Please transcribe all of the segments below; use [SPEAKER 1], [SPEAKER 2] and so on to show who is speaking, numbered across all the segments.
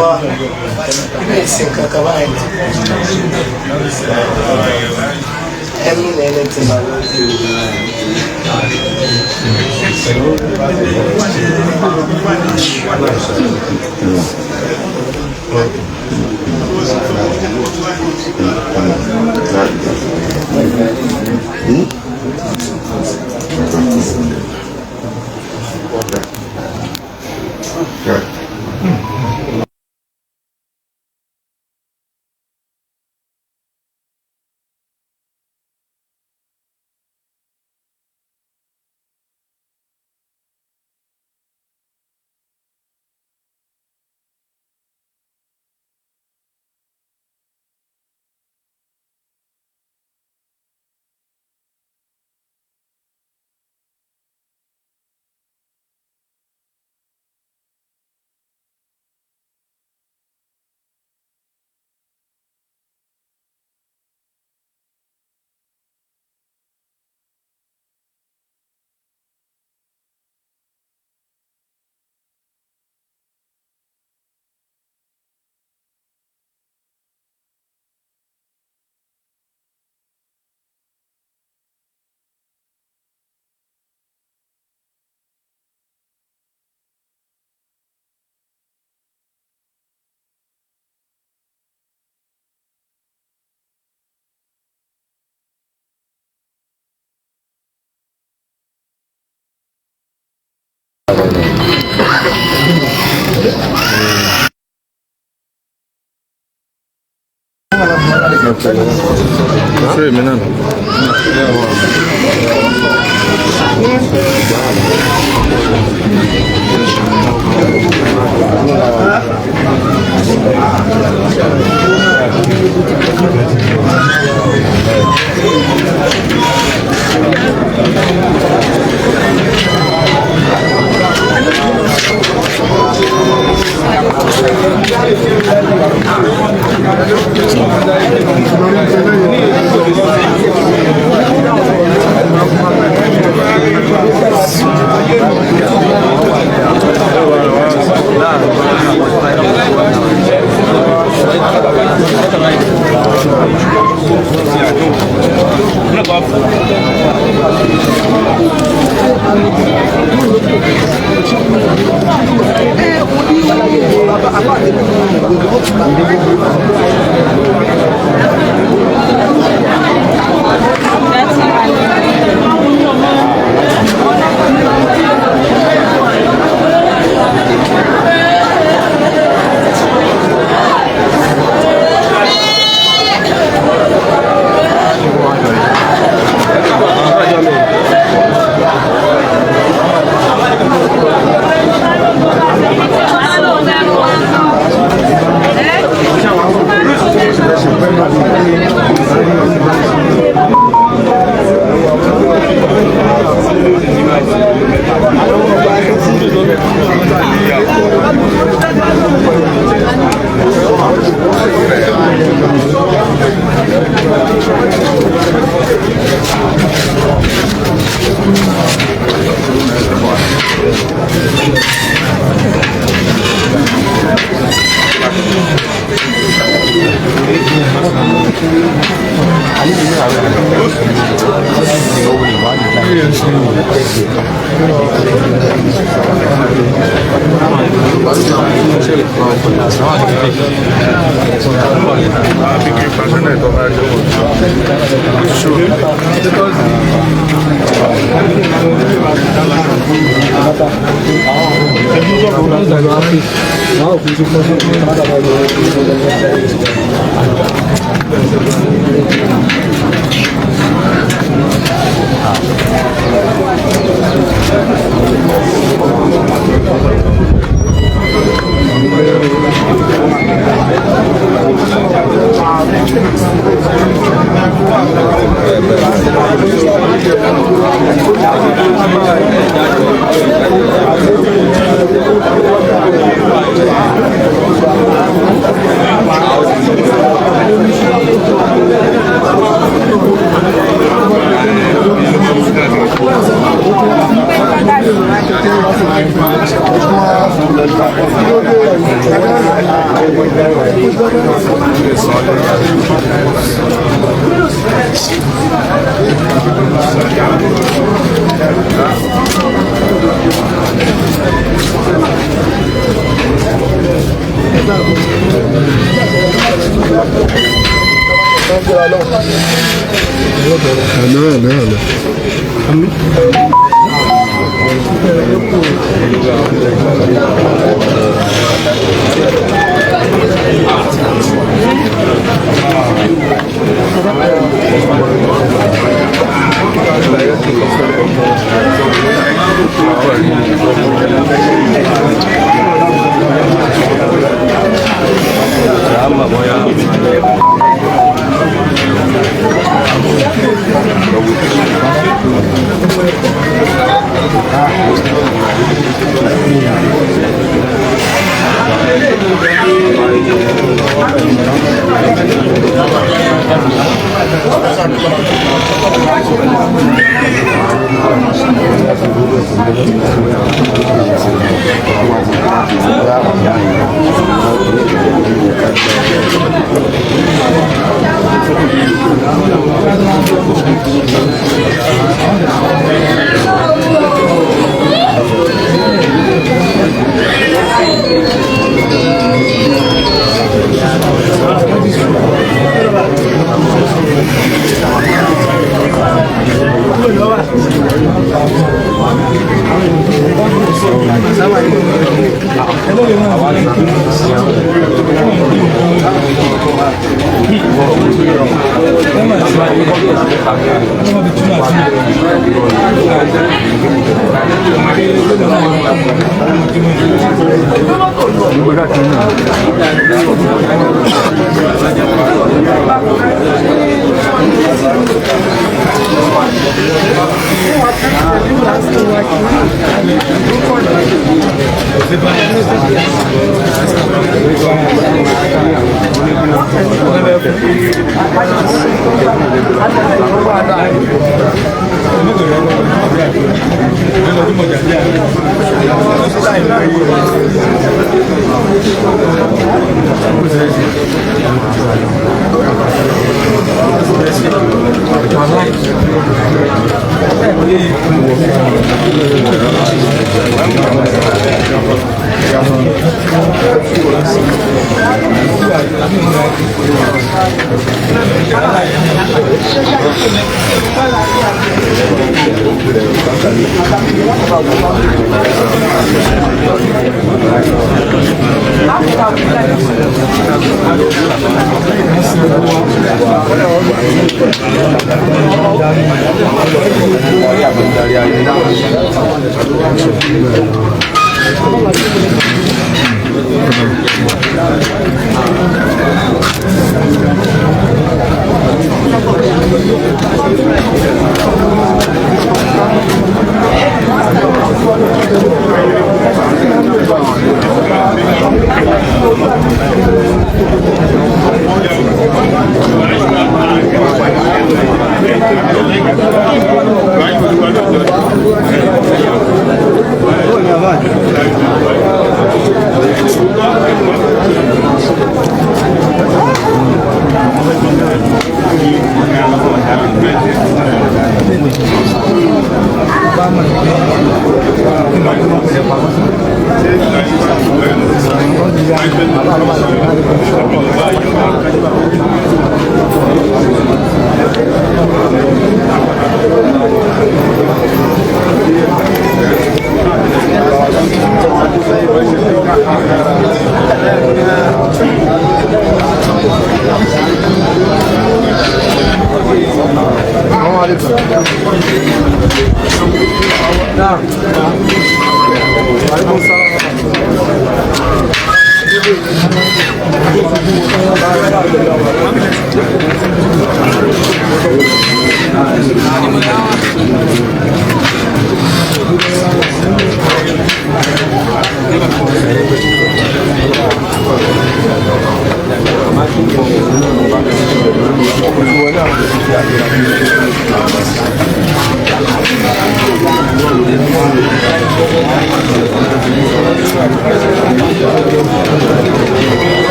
[SPEAKER 1] Baba, nesse cacavai. É menina que
[SPEAKER 2] Sure, menano.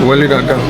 [SPEAKER 2] Wali datang.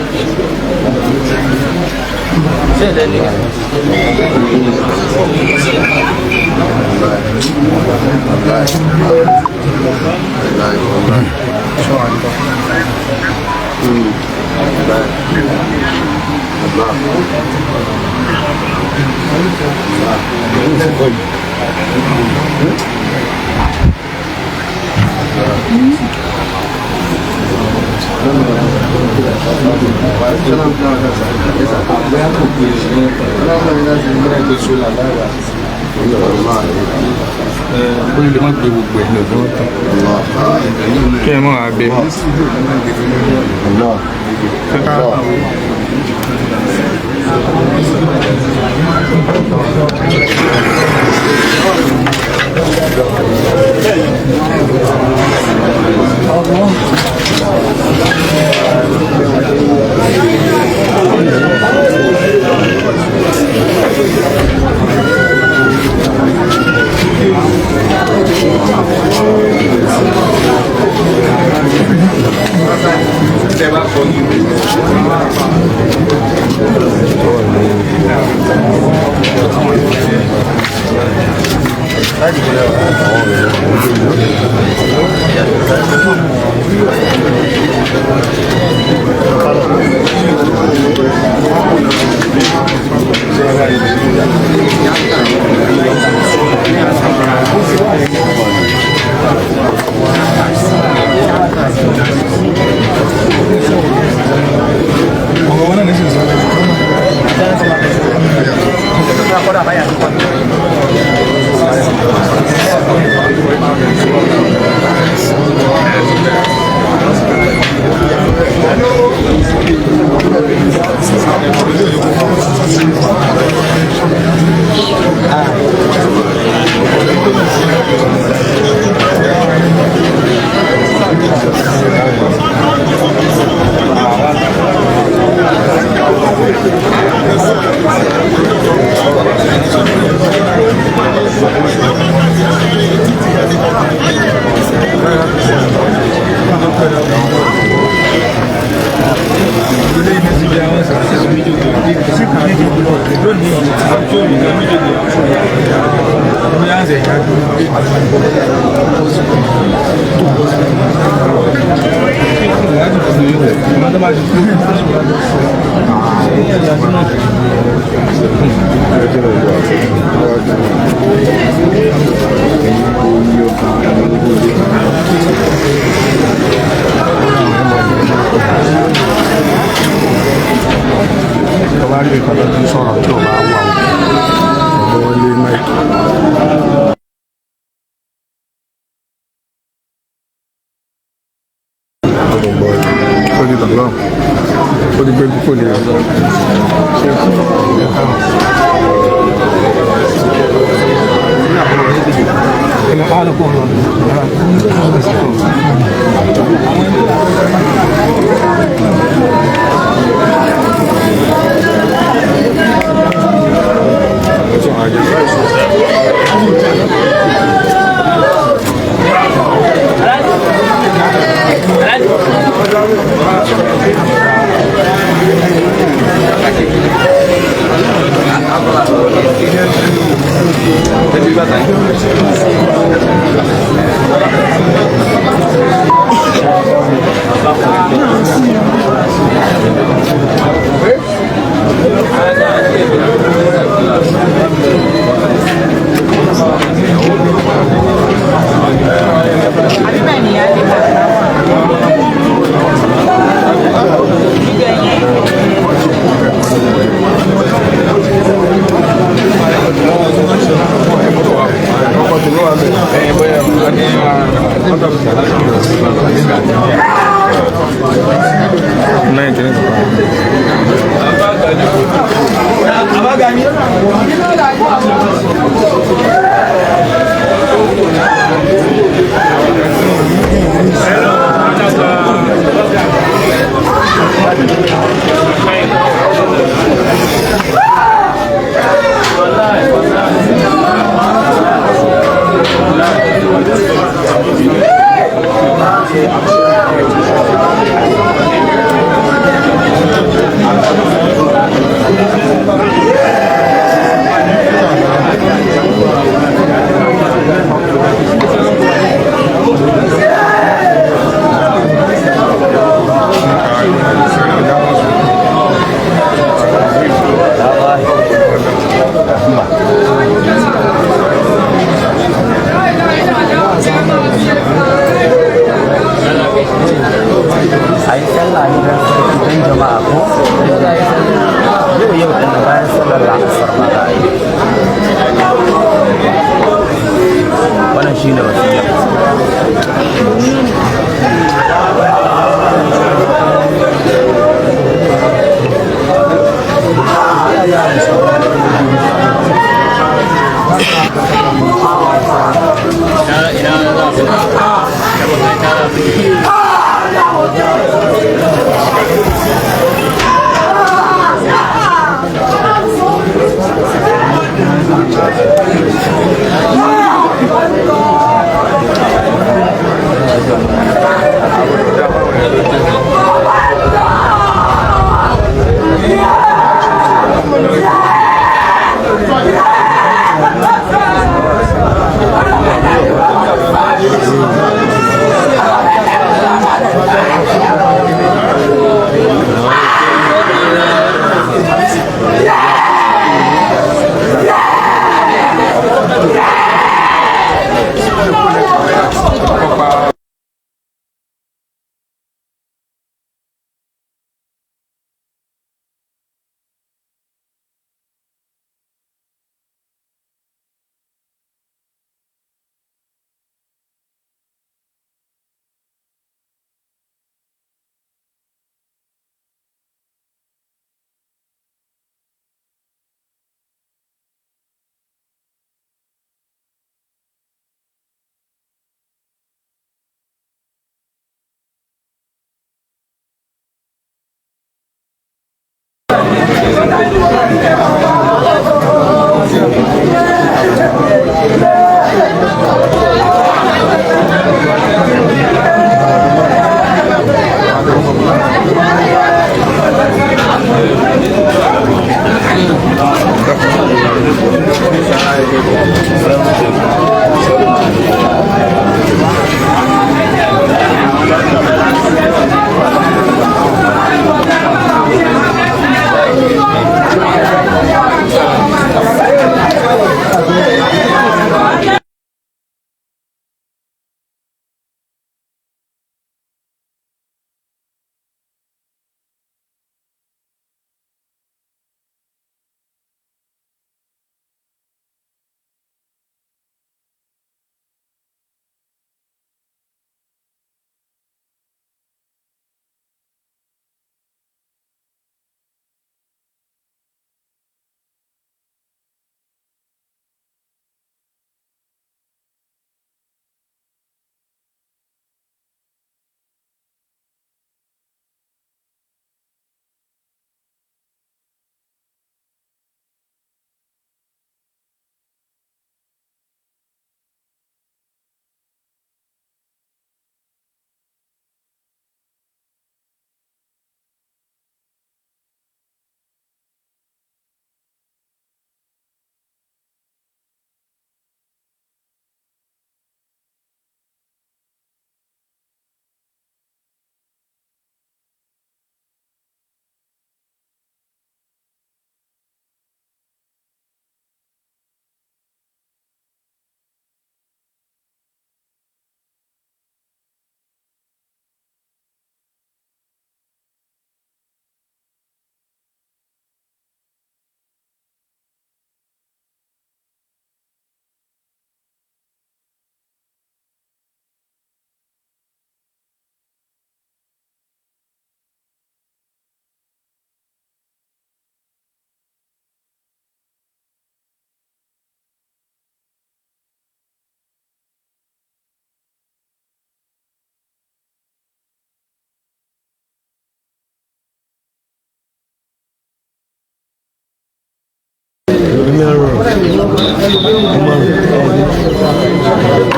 [SPEAKER 3] Abagani.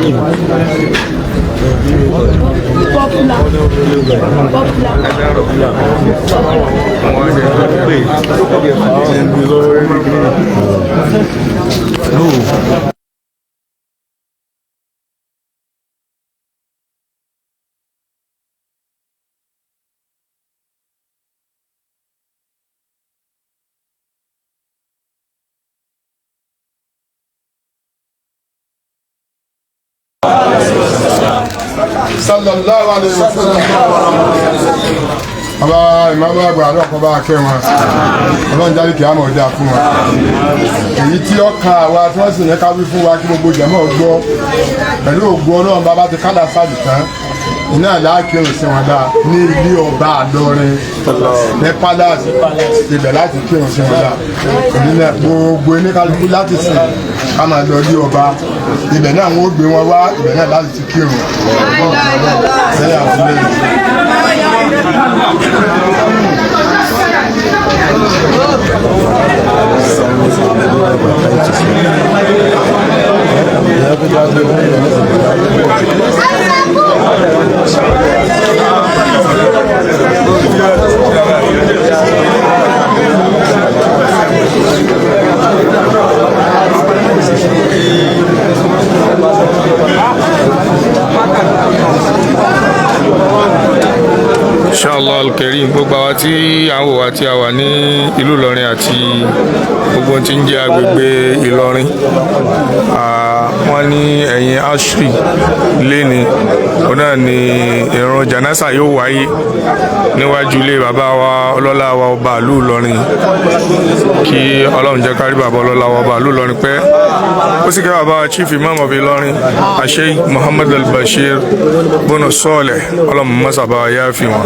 [SPEAKER 3] Rumah. sallallahu alayhi wa sallam. Bàbá ìmáàmù àgbà àlọ́kọ̀ bá kẹ́ wọn ọlọ́run jáde kí á mọ̀ ọjà fún wọn. Èyí tí ó ka àwa tí wọ́n sì yẹ ká wí fún wa kí gbogbo jẹ̀mọ́ gbọ́ pẹ̀lú ògbó ọlọ́run bàbá ti kádà sáàdì tán iná láàkírun sí wọn dáa ní ilé ọba Ìlọrin ní pálásì ibẹ̀ láti kírun sí wọn dáa ìdílé gbogbo oníkálukú láti sìn ká máa lọ ilé ọba ibẹ̀ náà wọ́n gbé wọn wá ibẹ̀ náà láti ti kírun lẹ́yìn àtúnlẹ̀
[SPEAKER 2] Inshallah al-Karim gbogbo àwa tí à ń wò wá tí a wà ní ìlú Ìlọrin àti gbogbo tí ń jẹ́ agbègbè Ìlọrin wọ́n ní ẹ̀yìn ashri léni òun náà ni ìrun jánásà yóò wáyé níwájú ilé bàbá wa ọlọ́lá wa ọba ìlú Ìlọrin kí Ọlọ́run jẹ́ kárí bàbá ọlọ́lá wa ọba ìlú Ìlọrin pẹ́ ó sì kẹ́ bàbá wa chief imam of Ìlọrin Sheikh Muhammad al-Bashir bono Saleh Ọlọ́run mọ́sàbá yá fi wọn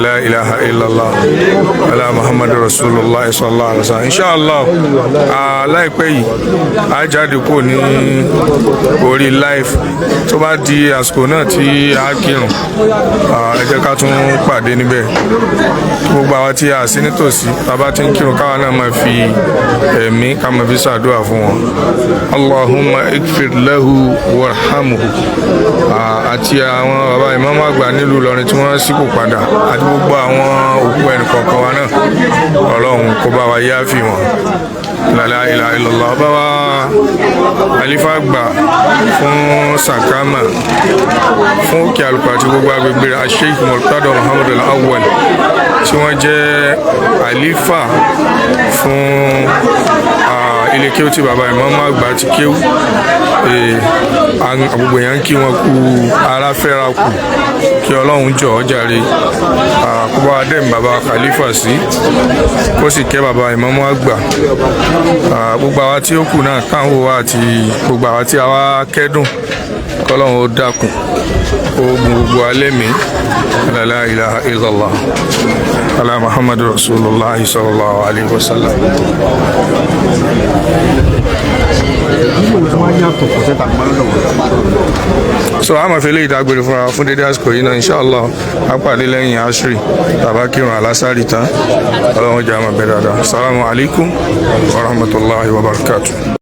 [SPEAKER 2] la ilaha illallah ala Muhammad rasulullah sallallahu alaihi wasallam inshallah láìpẹ́ yìí a jáde kò ní orí live tó bá di àsìkò náà tí a kírun ẹ jẹ́ ká tún pàdé níbẹ̀ gbogbo àwa tí a sí nítòsí bàbá tí ń kírun káwa náà máa fi ẹ̀mí ká máa fi ṣàdúrà fún wọn Allahumma ikfir lahu warhamhu àti àwọn bàbá ìmáàmù àgbà nílùú Ìlọrin tí wọ́n sípò padà àti gbogbo àwọn òkú ẹnì kọ̀ọ̀kan wa náà Ọlọ́run kó bá wa yááfì wọn la ilaha illallah bá wa àlífà gbà fún Sakama fún òkè àlùkò àti gbogbo agbègbè Sheikh Murtada Muhammad al-Awwal tí wọ́n jẹ́ àlífà fún ilé kéwú tí bàbá ìmáàmù àgbà ti kéwú gbogbo èèyàn kí wọn kú ara fẹ́ra kù kí Ọlọ́run jọ ọ́ jàre kó bá dẹ́m bàbá khalifa sí kó sì kẹ́ bàbá ìmáàmù àgbà gbogbo àwa tí ó kù náà táwọn wà àti gbogbo àwa tí a wá kẹ́dùn kọ́lọ́run ó dákun ó gun gbogbo alẹ́ mi la ilaha illallah ala Muhammadu rasulullah sallallahu alaihi wasallam. So a máa fi lè dágbére fún dédé àsìkò yìí náà inshallah a pàdé lẹ́yìn ashri tàbá kírun alásàrì tán Ọlọ́run jẹ́ àmà bẹ́ẹ̀ dáadáa. Assalamu alaikum wa rahmatullahi wa barakatuh.